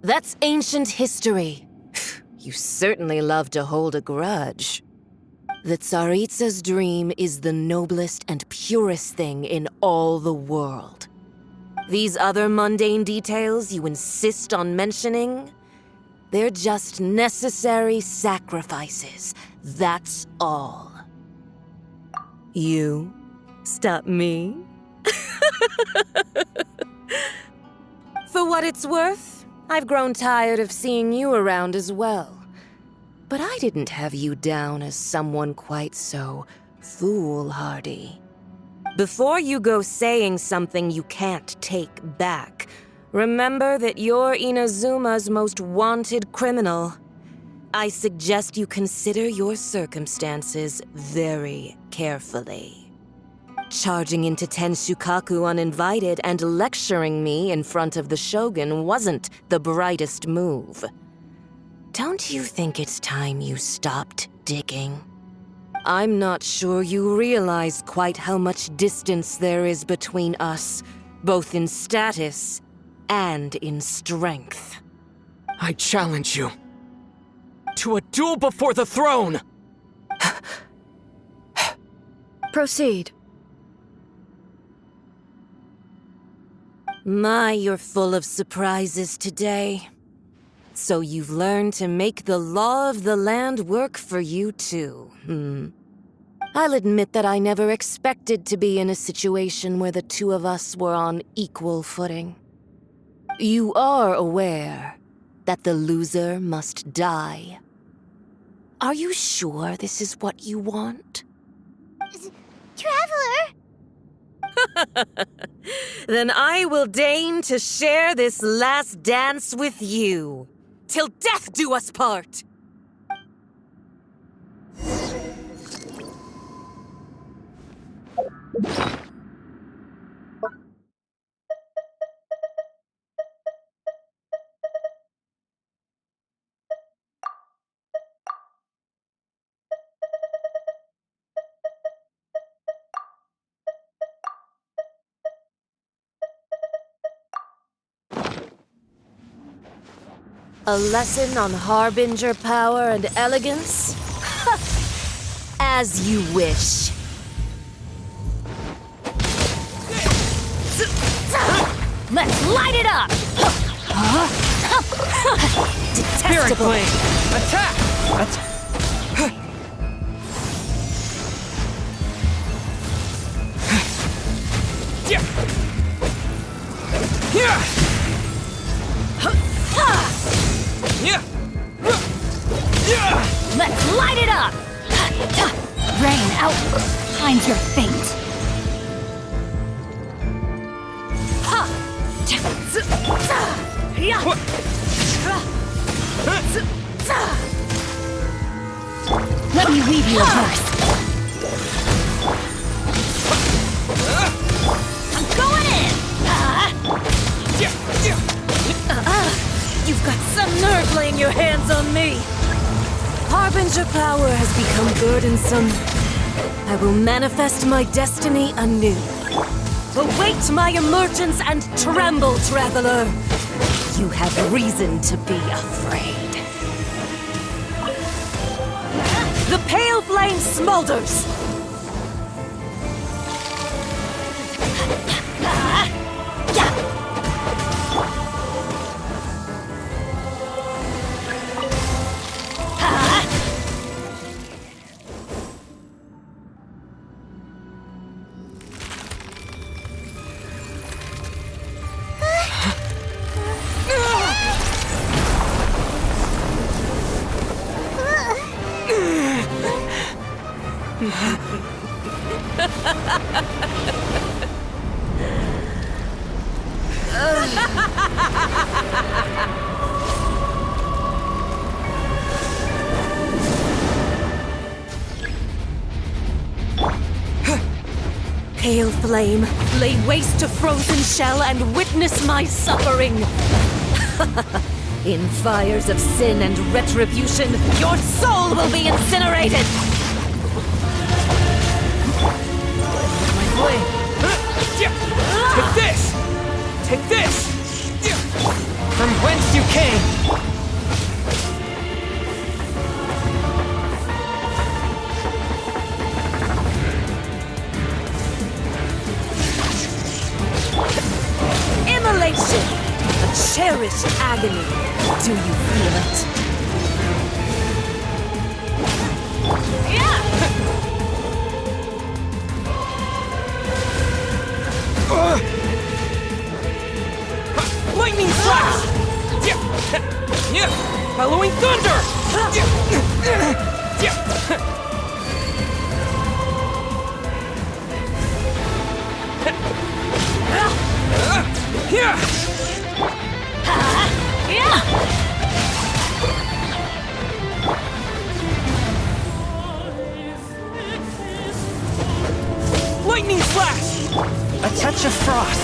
That's ancient history. You certainly love to hold a grudge. The Tsaritsa's dream is the noblest and purest thing in all the world. These other mundane details you insist on mentioning, they're just necessary sacrifices. That's all. You stop me? For what it's worth, I've grown tired of seeing you around as well. But I didn't have you down as someone quite so foolhardy. Before you go saying something you can't take back, remember that you're Inazuma's most wanted criminal. I suggest you consider your circumstances very carefully. Charging into Tenshukaku uninvited and lecturing me in front of the Shogun wasn't the brightest move. Don't you think it's time you stopped digging? I'm not sure you realize quite how much distance there is between us, both in status and in strength. I challenge you to a duel before the throne! Proceed. My, you're full of surprises today. So you've learned to make the law of the land work for you too, I'll admit that I never expected to be in a situation where the two of us were on equal footing. You are aware that the loser must die. Are you sure this is what you want? Traveler! Then I will deign to share this last dance with you. Till death do us part! A lesson on harbinger power and elegance? As you wish. Let's light it up! Detestable! Attack! Let's light it up! Rain out! Find your fate! Let me weave you a verse! I'm going in! You've got some nerve laying your hands on me! Harbinger power has become burdensome. I will manifest my destiny anew. Await my emergence and tremble, traveler! You have reason to be afraid. The pale flame smolders! Pale flame, lay waste to frozen shell and witness my suffering! In fires of sin and retribution, your soul will be incinerated! My flame! cherished agony. Do you feel it? Lightning flash! Halloween thunder! Lightning flash! A touch of frost.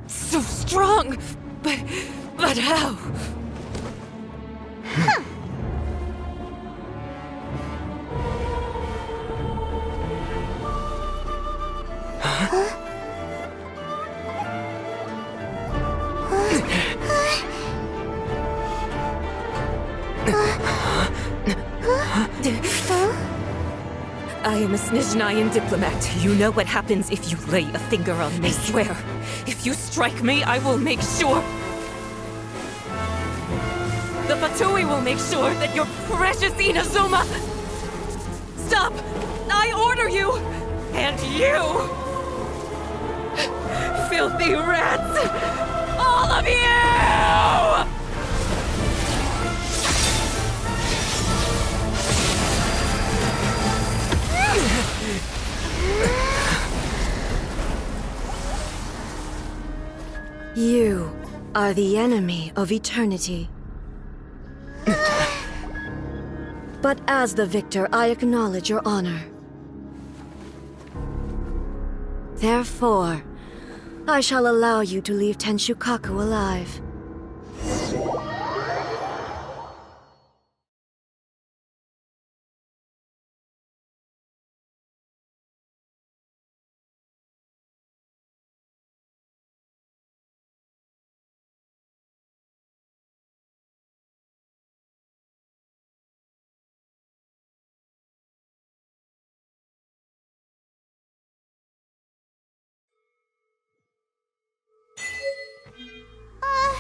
So strong, but how? I am a Snezhnayan diplomat. You know what happens if you lay a finger on me. I swear, if you strike me, I will make sure... The Fatui will make sure that your precious Inazuma... Stop! I order you! And you! Filthy rats! All of you! You are the enemy of eternity. But as the victor, I acknowledge your honor. Therefore, I shall allow you to leave Tenshukaku alive.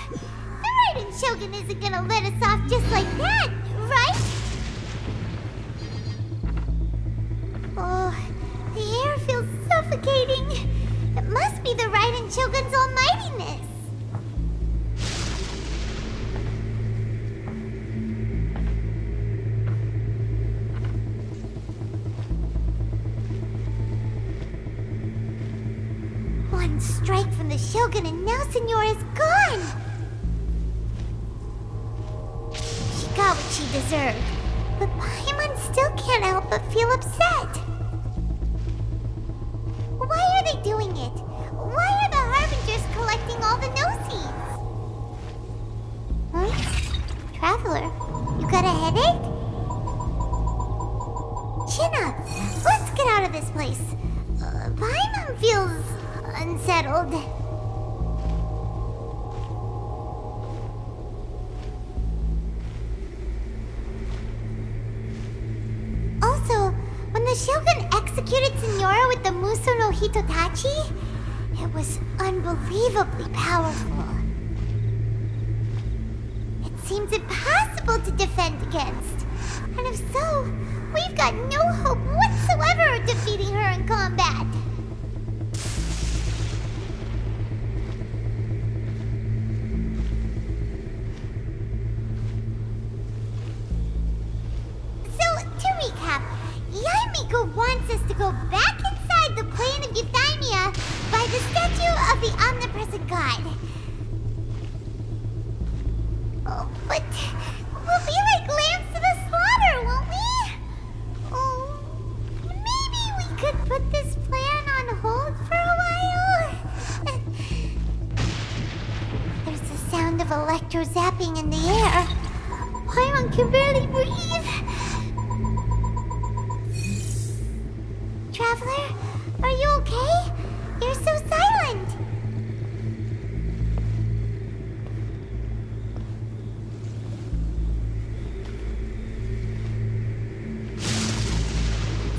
The Raiden Shogun isn't gonna let us off just like that, right? Oh, the air feels suffocating. It must be the Raiden Shogun's almightiness. One strike from the Shogun and now Senyora's gone! She got what she deserved, but Paimon still can't help but feel upset. Why are they doing it? Why are the Harbingers collecting all the no-seeds? Huh? Traveler, you got a headache? Chin up! Let's get out of this place. Paimon feels... unsettled. Also, when the Shogun executed Senyora with the Muso no Hitotachi, it was unbelievably powerful. It seems impossible to defend against. And if so, we've got no hope whatsoever of defeating her in combat. wants us to go back inside the plane of Euthymia by the statue of the Omnipresent God. Oh, but we'll be like lambs to the slaughter, won't we? Oh, maybe we could put this plan on hold for a while? There's the sound of electro zapping in the air. Paimon can barely breathe. Traveler, are you okay? You're so silent.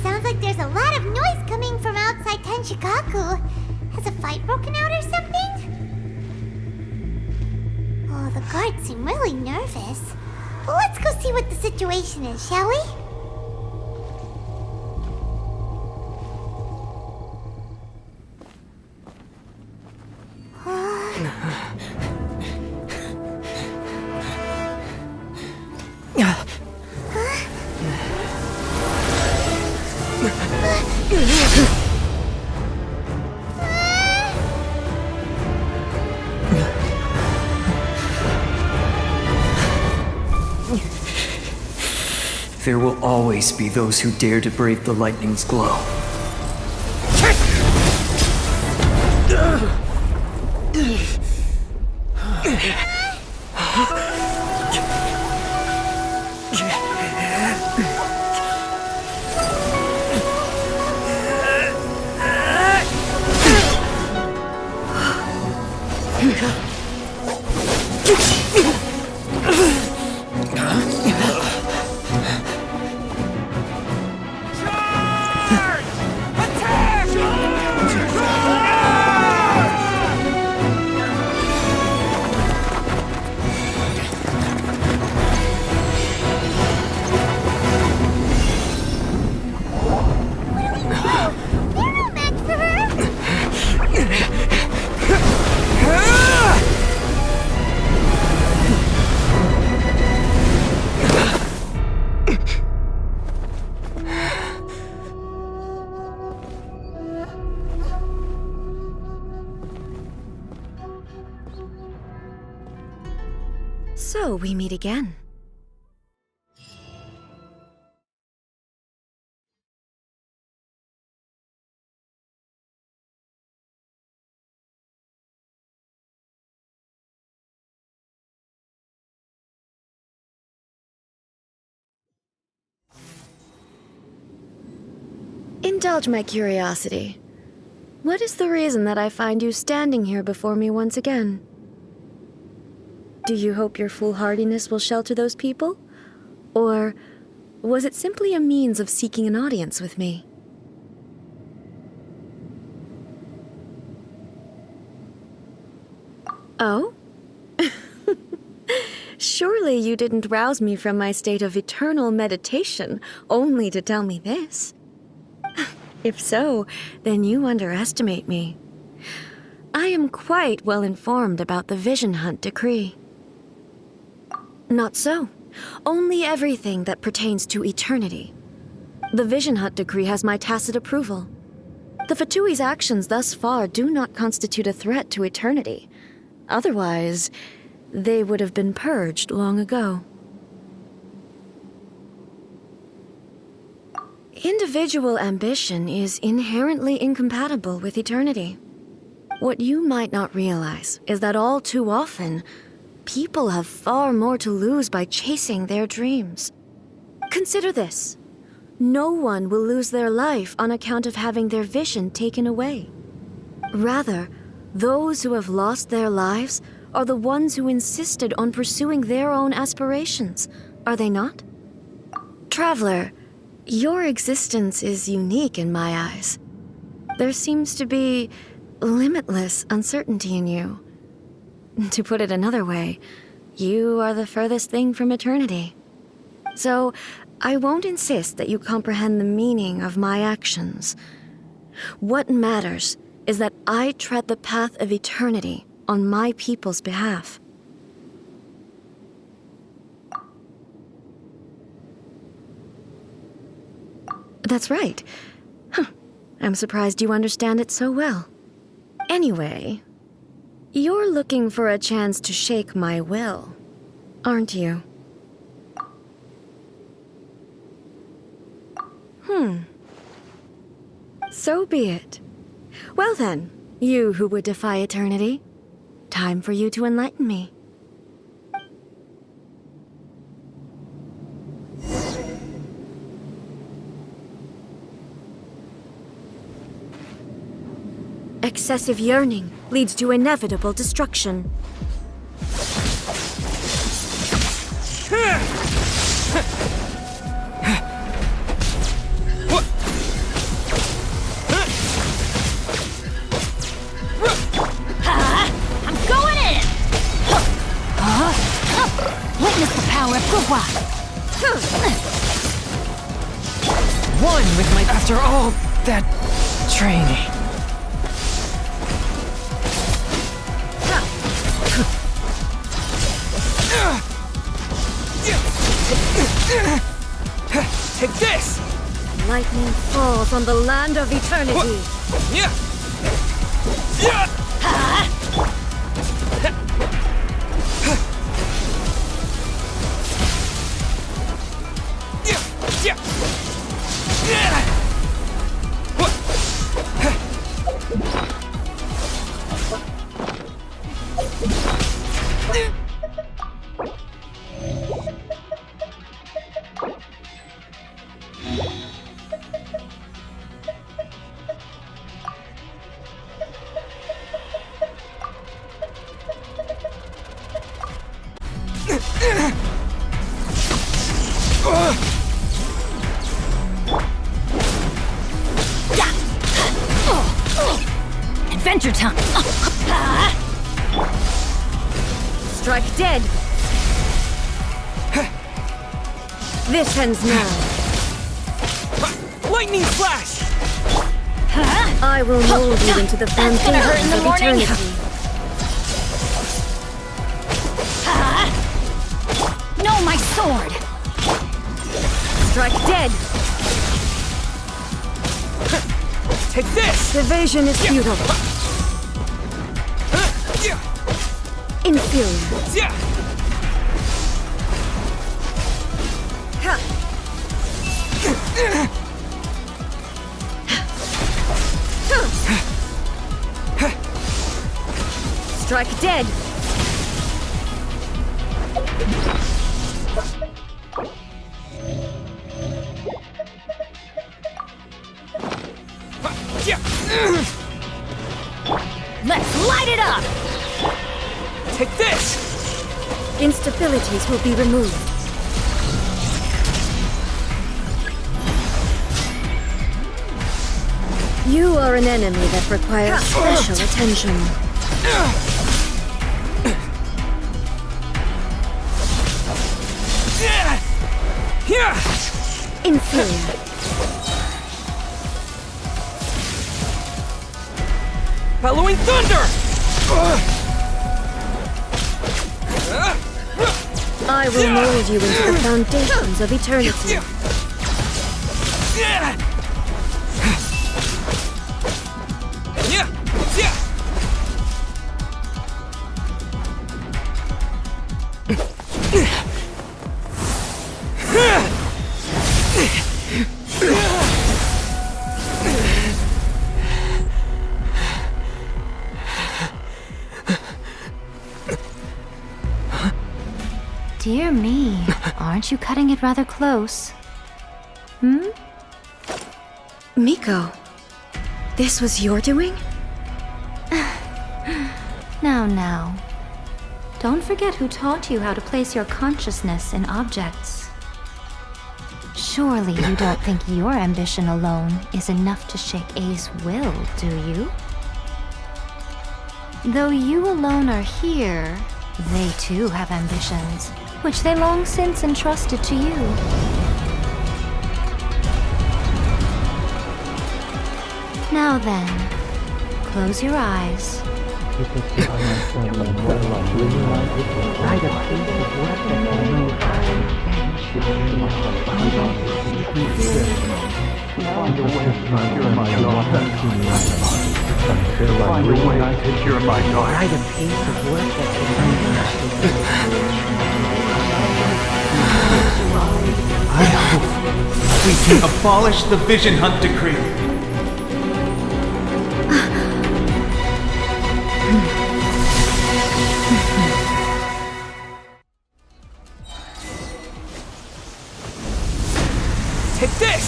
Sounds like there's a lot of noise coming from outside Tenshikaku. Has a fight broken out or something? Oh, the guards seem really nervous. Well, let's go see what the situation is, shall we? There will always be those who dare to brave the lightning's glow. So we meet again. Indulge my curiosity. What is the reason that I find you standing here before me once again? Do you hope your foolhardiness will shelter those people? Or was it simply a means of seeking an audience with me? Oh? Surely you didn't rouse me from my state of eternal meditation only to tell me this. If so, then you underestimate me. I am quite well informed about the Vision Hunt decree. Not so. Only everything that pertains to eternity. The Vision Hunt decree has my tacit approval. The Fatui's actions thus far do not constitute a threat to eternity. Otherwise, they would have been purged long ago. Individual ambition is inherently incompatible with eternity. What you might not realize is that all too often, people have far more to lose by chasing their dreams. Consider this. No one will lose their life on account of having their vision taken away. Rather, those who have lost their lives are the ones who insisted on pursuing their own aspirations, are they not? Traveler, your existence is unique in my eyes. There seems to be limitless uncertainty in you. To put it another way, you are the furthest thing from eternity. So, I won't insist that you comprehend the meaning of my actions. What matters is that I tread the path of eternity on my people's behalf. That's right. Huh. I'm surprised you understand it so well. Anyway, you're looking for a chance to shake my will, aren't you? So be it. Well then, you who would defy eternity, time for you to enlighten me. Excessive yearning leads to inevitable destruction. I'm going in! Witness the power of Gugwa! One with my... After all that training. Take this! Lightning falls on the land of eternity. Yeah. Yeah. Adventure time! Strike dead. This ends now. Lightning flash! I will mold you into the That's gonna hurt in foundations the of morning. eternity. No, my sword! Strike dead. Take this! Evasion is futile. Inferior. Yeah. Strike dead. Let's light it up! Take this! Instabilities will be removed. You are an enemy that requires special attention. Inferior. Bellowing thunder! I will mold you into the foundations of eternity. Dear me, aren't you cutting it rather close? Hmm? Miko, this was your doing? Now. Don't forget who taught you how to place your consciousness in objects. Surely you don't think your ambition alone is enough to shake A's will, do you? Though you alone are here, they too have ambitions, which they long since entrusted to you. Now then, close your eyes. Find a way to cure my daughter. Find a way to cure my daughter. Write a piece of work that I hope we can abolish the Vision Hunt Decree. Take this!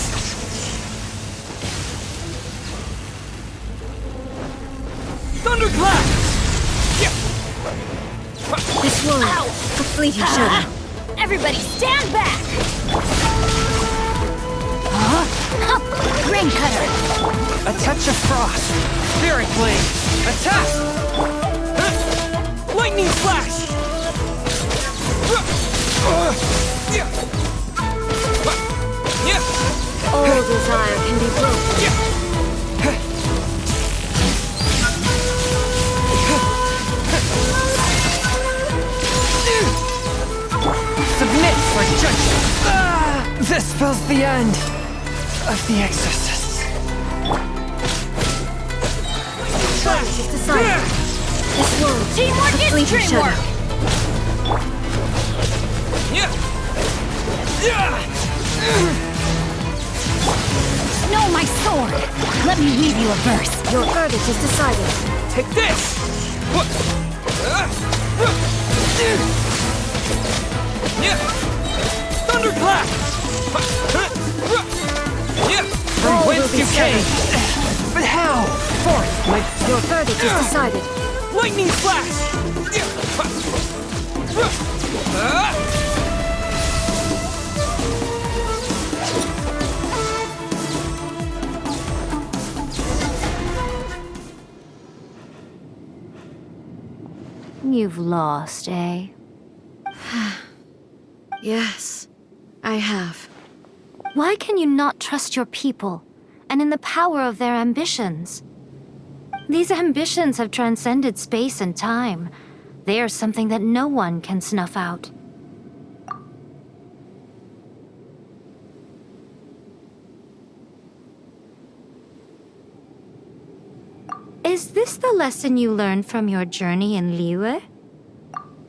Thunderclap! This one, a fleeting shadow. Everybody stand back! Rain cutter! A touch of frost! Spirit blade! Attack! Lightning flash! All desire can be broken. Submit for judgment! This spells the end of the exorcists. Flash is decided. This one, Teamwork a is fleeting dreamwork! shadow. Know my sword! Let me weave you a verse. Your verdict is decided. Take this! Thunderclap! From All whence will be you came! But how? Forth, my Your verdict is decided. lightning flash! You've lost, eh? Yes, I have. Why can you not trust your people, and in the power of their ambitions? These ambitions have transcended space and time. They are something that no one can snuff out. Is this the lesson you learned from your journey in Liyue?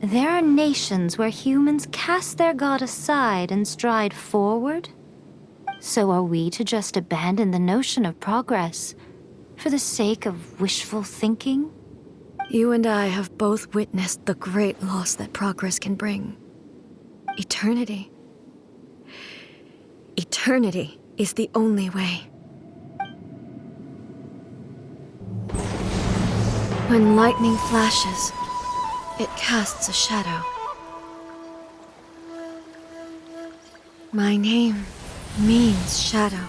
There are nations where humans cast their god aside and stride forward. So are we to just abandon the notion of progress for the sake of wishful thinking? You and I have both witnessed the great loss that progress can bring. Eternity. Eternity is the only way. When lightning flashes, it casts a shadow. My name means shadow.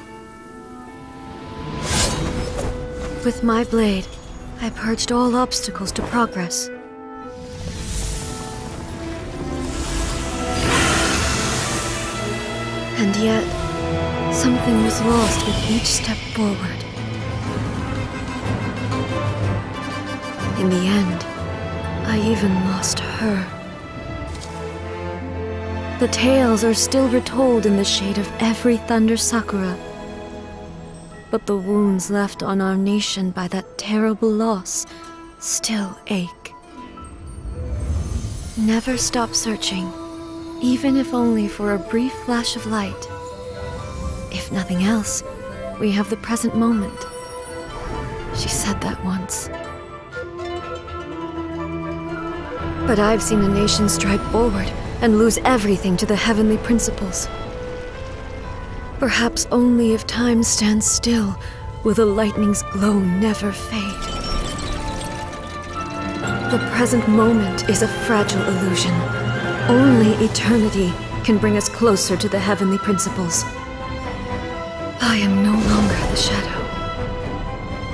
With my blade, I purged all obstacles to progress. And yet, something was lost with each step forward. In the end, I even lost her. The tales are still retold in the shade of every thunder sakura. But the wounds left on our nation by that terrible loss still ache. Never stop searching, even if only for a brief flash of light. If nothing else, we have the present moment. She said that once. But I've seen a nation stride forward and lose everything to the heavenly principles. Perhaps only if time stands still will the lightning's glow never fade. The present moment is a fragile illusion. Only eternity can bring us closer to the heavenly principles. I am no longer the shadow.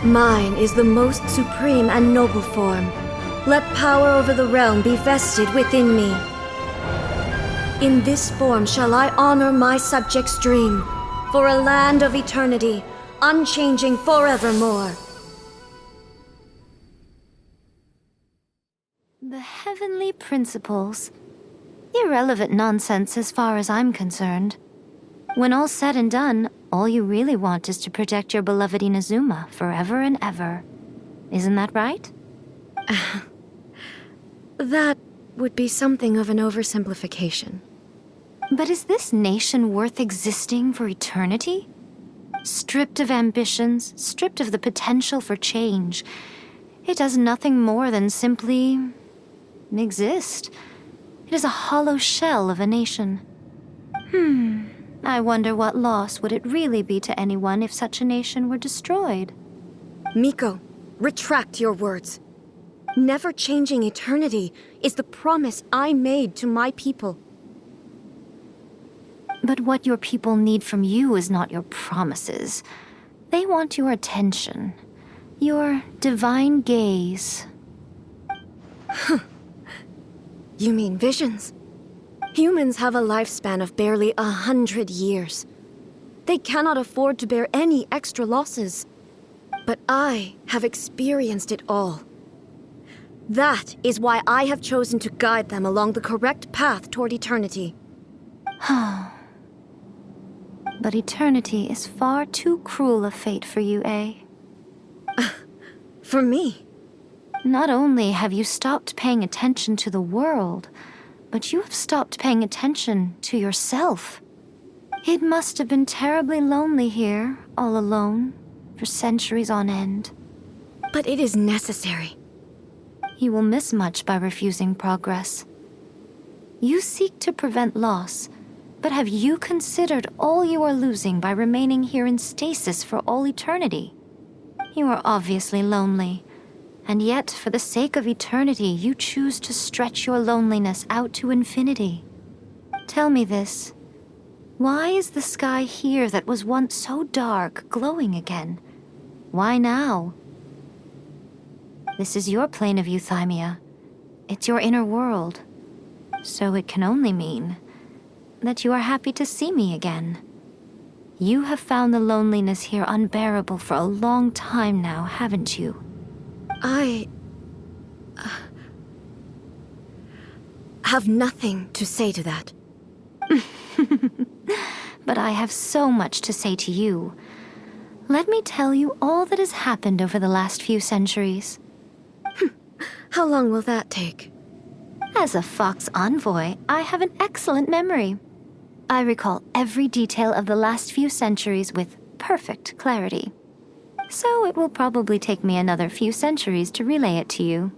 Mine is the most supreme and noble form. Let power over the realm be vested within me. In this form shall I honor my subjects' dream, for a land of eternity, unchanging forevermore. The heavenly principles. Irrelevant nonsense as far as I'm concerned. When all's said and done, All you really want is to protect your beloved Inazuma forever and ever. Isn't that right? That would be something of an oversimplification. But is this nation worth existing for eternity? Stripped of ambitions, stripped of the potential for change, it does nothing more than simply exist. It is a hollow shell of a nation. I wonder what loss would it really be to anyone if such a nation were destroyed. Miko, retract your words. Never changing eternity is the promise I made to my people. But what your people need from you is not your promises. They want your attention. Your divine gaze. You mean visions? Humans have a lifespan of barely 100 years. They cannot afford to bear any extra losses. But I have experienced it all. That is why I have chosen to guide them along the correct path toward eternity. But eternity is far too cruel a fate for you, eh? For me? Not only have you stopped paying attention to the world, but you have stopped paying attention to yourself. It must have been terribly lonely here, all alone, for centuries on end. But it is necessary. You will miss much by refusing progress. You seek to prevent loss, but have you considered all you are losing by remaining here in stasis for all eternity? You are obviously lonely, and yet for the sake of eternity you choose to stretch your loneliness out to infinity. Tell me this. Why is the sky here that was once so dark glowing again? Why now? This is your plane of euthymia. It's your inner world. So it can only mean that you are happy to see me again. You have found the loneliness here unbearable for a long time now, haven't you? I have nothing to say to that. But I have so much to say to you. Let me tell you all that has happened over the last few centuries. How long will that take? As a Fox envoy, I have an excellent memory. I recall every detail of the last few centuries with perfect clarity. So it will probably take me another few centuries to relay it to you.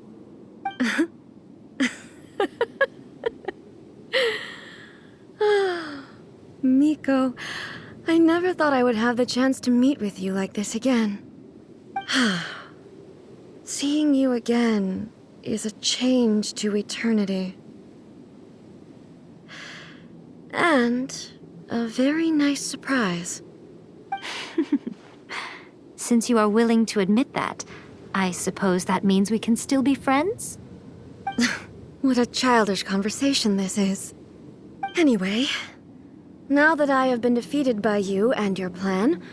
Miko, I never thought I would have the chance to meet with you like this again. Seeing you again is a change to eternity. And a very nice surprise. Since you are willing to admit that, I suppose that means we can still be friends? What a childish conversation this is. Anyway, now that I have been defeated by you and your plan,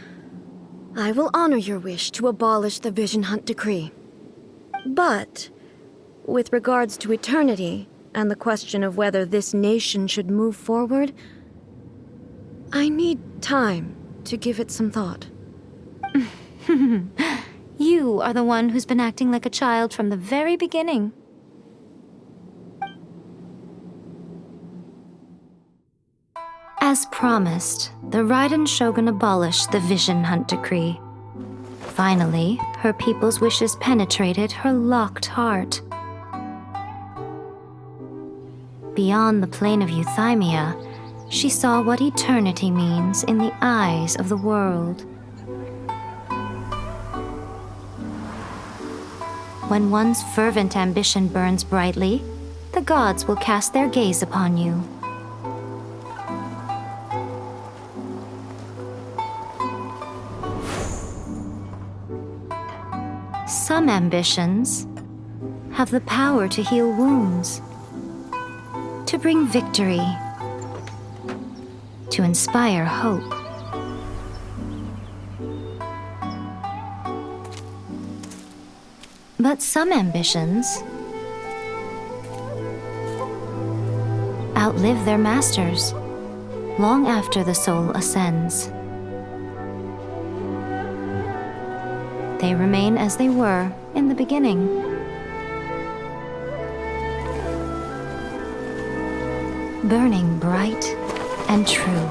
I will honor your wish to abolish the Vision Hunt Decree. But, with regards to eternity and the question of whether this nation should move forward, I need time to give it some thought. You are the one who's been acting like a child from the very beginning. As promised, the Raiden Shogun abolished the Vision Hunt Decree. Finally, her people's wishes penetrated her locked heart. Beyond the plane of euthymia, she saw what eternity means in the eyes of the world. When one's fervent ambition burns brightly, the gods will cast their gaze upon you. Some ambitions have the power to heal wounds, to bring victory, to inspire hope. But some ambitions outlive their masters long after the soul ascends. They remain as they were in the beginning. Burning bright and true.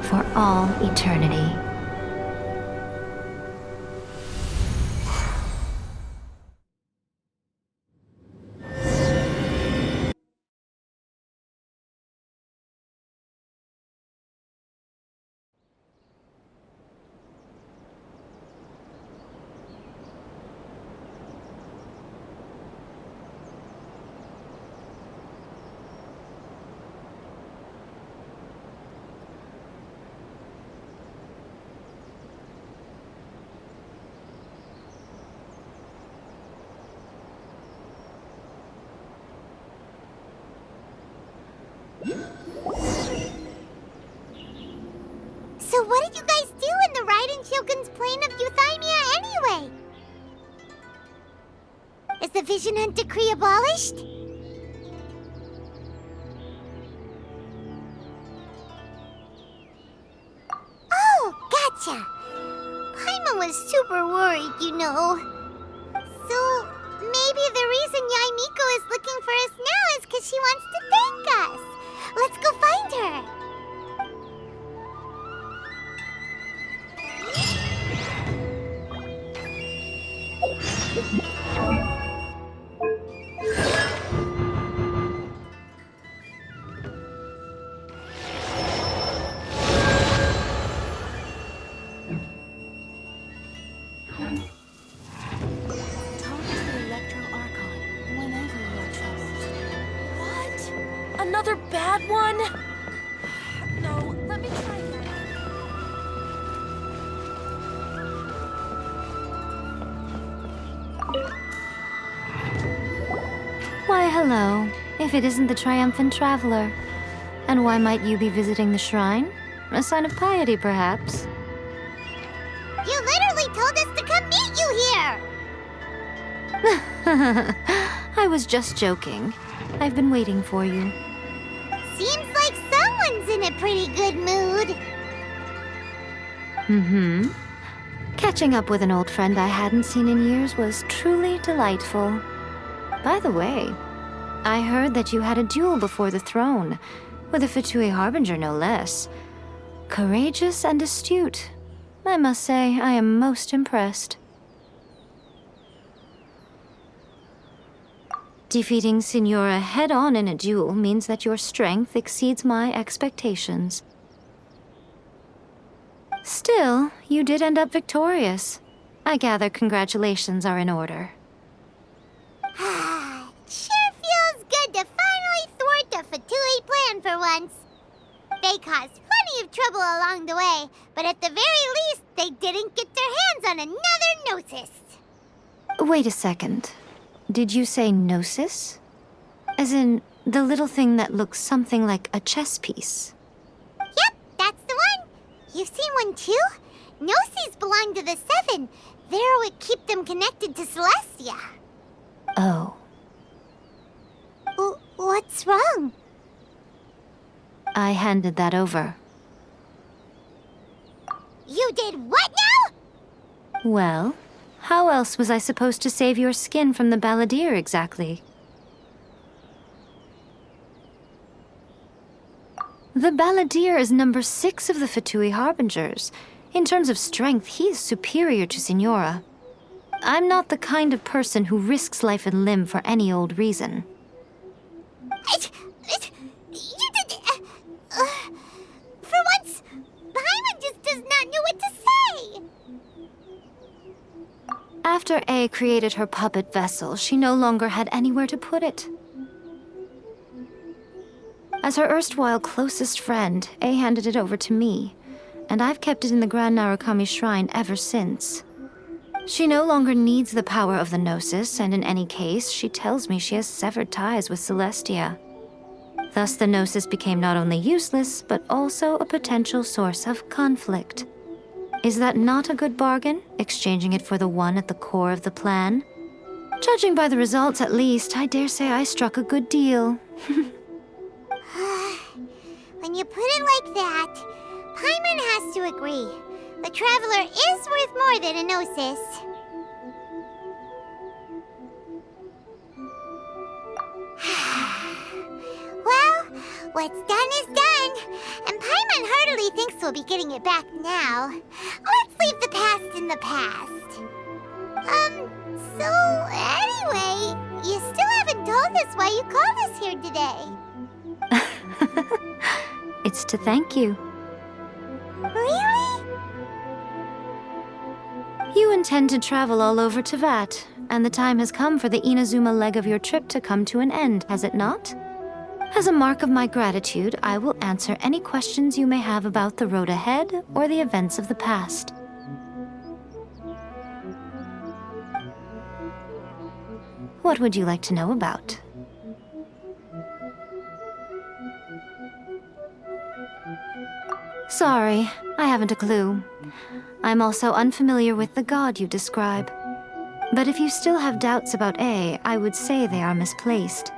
For all eternity. So what did you guys do in the Raiden Shogun's plane of Euthymia anyway? Is the Vision Hunt decree abolished? Oh, gotcha. Paimon was super worried, you know. So maybe the reason Yaimiko is looking for us now is because she wants to thank us. Let's go find her. Another bad one? No, let me try again. Why, hello, if it isn't the triumphant traveler. And why might you be visiting the shrine? A sign of piety, perhaps? You literally told us to come meet you here! I was just joking. I've been waiting for you. Seems like someone's in a pretty good mood. Mm-hmm. Catching up with an old friend I hadn't seen in years was truly delightful. By the way, I heard that you had a duel before the throne, with a Fatui Harbinger no less. Courageous and astute. I must say, I am most impressed. Defeating Signora head-on in a duel means that your strength exceeds my expectations. Still, you did end up victorious. I gather congratulations are in order. Sure feels good to finally thwart the Fatui plan for once. They caused plenty of trouble along the way, but at the very least, they didn't get their hands on another Gnosis. Wait a second. Did you say Gnosis? As in, the little thing that looks something like a chess piece? Yep, that's the one. You've seen one too? Gnosis belong to the Seven. They're what keep them connected to Celestia. Oh. What's wrong? I handed that over. You did what now? Well, how else was I supposed to save your skin from the balladeer exactly? The balladeer is number 6 of the Fatui Harbingers. In terms of strength, he is superior to Signora. I'm not the kind of person who risks life and limb for any old reason. You did... for once, Paimon just does not know what to say. After A created her puppet vessel, she no longer had anywhere to put it. As her erstwhile closest friend, A handed it over to me, and I've kept it in the Grand Narukami Shrine ever since. She no longer needs the power of the Gnosis, and in any case, she tells me she has severed ties with Celestia. Thus, the Gnosis became not only useless, but also a potential source of conflict. Is that not a good bargain, exchanging it for the one at the core of the plan? Judging by the results, at least, I dare say I struck a good deal. When you put it like that, Paimon has to agree. A traveler is worth more than a gnosis. Well, what's done is done, and Paimon heartily thinks we'll be getting it back now. Let's leave the past in the past. So anyway, you still haven't told us why you called us here today. It's to thank you. Really? You intend to travel all over Teyvat, and the time has come for the Inazuma leg of your trip to come to an end, has it not? As a mark of my gratitude, I will answer any questions you may have about the road ahead or the events of the past. What would you like to know about? Sorry, I haven't a clue. I'm also unfamiliar with the god you describe. But if you still have doubts about A, I would say they are misplaced.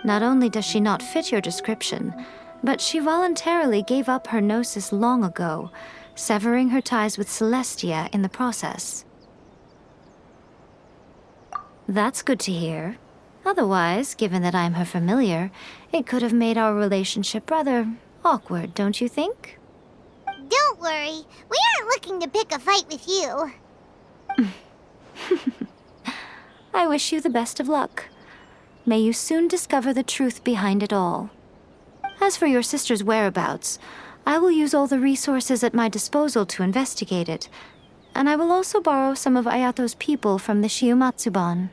Not only does she not fit your description, but she voluntarily gave up her gnosis long ago, severing her ties with Celestia in the process. That's good to hear. Otherwise, given that I'm her familiar, it could have made our relationship rather awkward, don't you think? Don't worry, we aren't looking to pick a fight with you. I wish you the best of luck. May you soon discover the truth behind it all. As for your sister's whereabouts, I will use all the resources at my disposal to investigate it, and I will also borrow some of Ayato's people from the Shiumatsuban.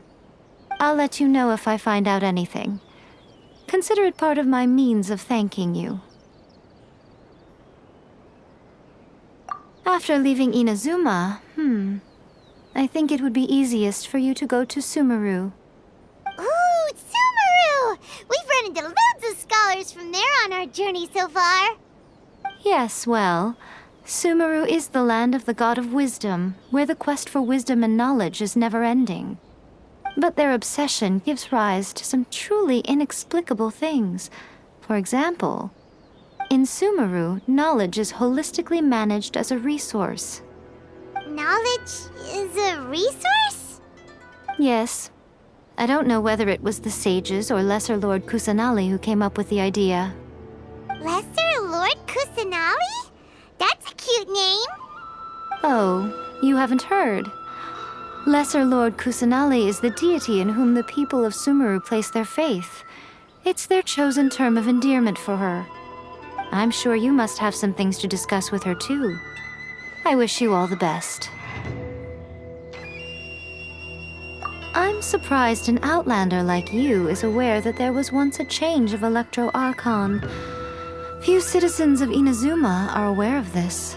I'll let you know if I find out anything. Consider it part of my means of thanking you. After leaving Inazuma, I think it would be easiest for you to go to Sumeru. Ooh, Sumeru! We've run into loads of scholars from there on our journey so far. Yes, well, Sumeru is the land of the god of wisdom, where the quest for wisdom and knowledge is never-ending. But their obsession gives rise to some truly inexplicable things. For example, in Sumeru, knowledge is holistically managed as a resource. Knowledge is a resource? Yes. I don't know whether it was the sages or Lesser Lord Kusanali who came up with the idea. Lesser Lord Kusanali? That's a cute name. Oh, you haven't heard. Lesser Lord Kusanali is the deity in whom the people of Sumeru place their faith. It's their chosen term of endearment for her. I'm sure you must have some things to discuss with her too. I wish you all the best. I'm surprised an outlander like you is aware that there was once a change of Electro Archon. Few citizens of Inazuma are aware of this.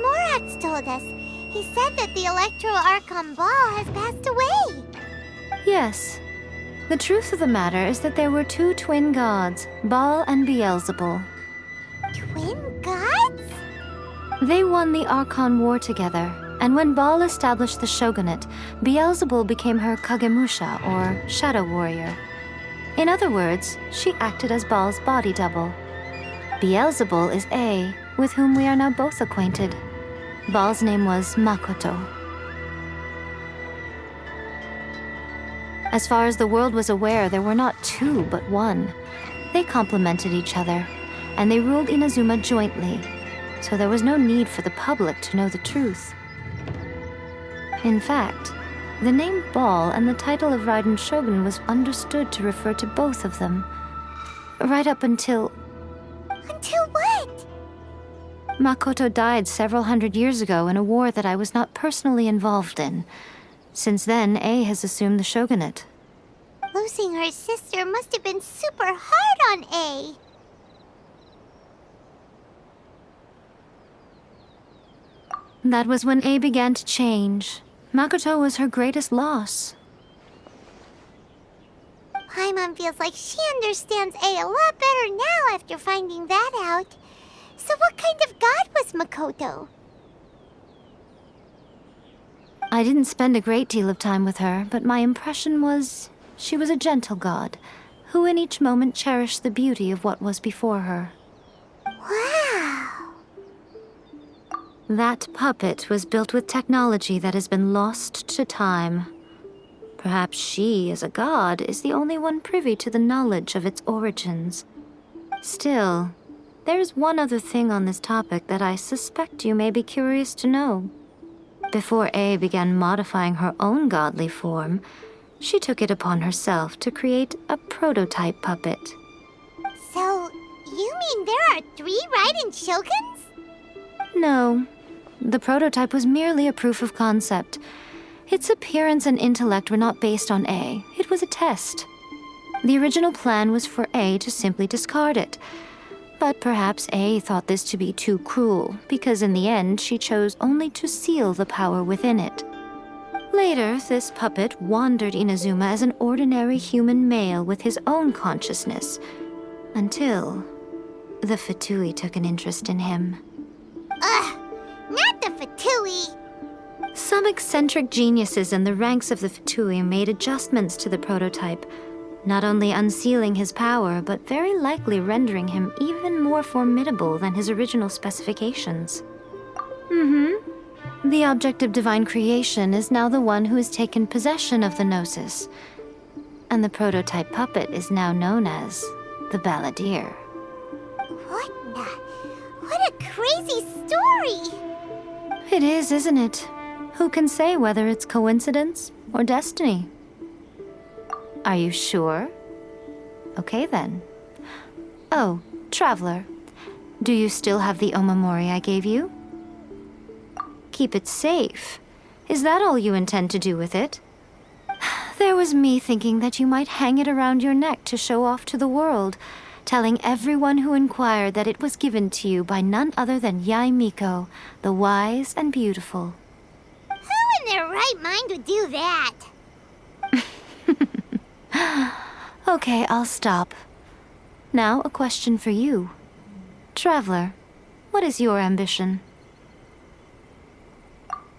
Morat's told us. He said that the Electro Archon Ball has passed away. Yes. The truth of the matter is that there were two twin gods, Baal and Beelzebul. Twin gods? They won the Archon War together, and when Baal established the shogunate, Beelzebul became her Kagemusha, or shadow warrior. In other words, she acted as Baal's body double. Beelzebul is A, with whom we are now both acquainted. Baal's name was Makoto. As far as the world was aware, there were not two, but one. They complemented each other, and they ruled Inazuma jointly, so there was no need for the public to know the truth. In fact, the name Baal and the title of Raiden Shogun was understood to refer to both of them. Right up until... Until what? Makoto died several hundred years ago in a war that I was not personally involved in. Since then, A has assumed the shogunate. Losing her sister must have been super hard on A. That was when A began to change. Makoto was her greatest loss. Paimon feels like she understands A a lot better now after finding that out. So what kind of god was Makoto? I didn't spend a great deal of time with her, but my impression was she was a gentle god, who in each moment cherished the beauty of what was before her. Wow! That puppet was built with technology that has been lost to time. Perhaps she, as a god, is the only one privy to the knowledge of its origins. Still, there's one other thing on this topic that I suspect you may be curious to know. Before A began modifying her own godly form, she took it upon herself to create a prototype puppet. So, you mean there are 3 Raiden Shoguns? No, the prototype was merely a proof of concept. Its appearance and intellect were not based on A. It was a test. The original plan was for A to simply discard it. But perhaps A thought this to be too cruel, because in the end she chose only to seal the power within it. Later, this puppet wandered Inazuma as an ordinary human male with his own consciousness, until the Fatui took an interest in him. Ugh, not the Fatui. Some eccentric geniuses in the ranks of the Fatui made adjustments to the prototype, not only unsealing his power, but very likely rendering him even more formidable than his original specifications. The object of divine creation is now the one who has taken possession of the Gnosis, and the prototype puppet is now known as the Balladeer. What a crazy story! It is, isn't it? Who can say whether it's coincidence or destiny? Are you sure? Okay then. Oh, Traveler, do you still have the Omamori I gave you? Keep it safe. Is that all you intend to do with it? There was me thinking that you might hang it around your neck to show off to the world, telling everyone who inquired that it was given to you by none other than Yae Miko, the wise and beautiful. Who in their right mind would do that? Okay, I'll stop. Now, a question for you. Traveler, what is your ambition?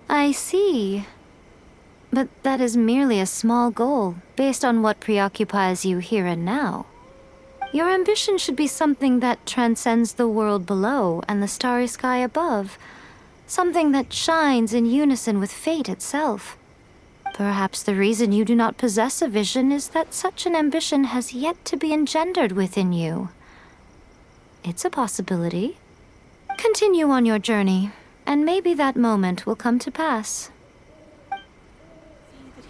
I see. But that is merely a small goal, based on what preoccupies you here and now. Your ambition should be something that transcends the world below and the starry sky above. Something that shines in unison with fate itself. Perhaps the reason you do not possess a vision is that such an ambition has yet to be engendered within you. It's a possibility. Continue on your journey, and maybe that moment will come to pass. That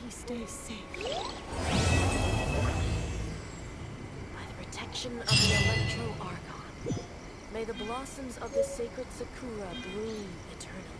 he stays safe. By the protection of the Electro Archon, may the blossoms of the sacred Sakura bloom eternally.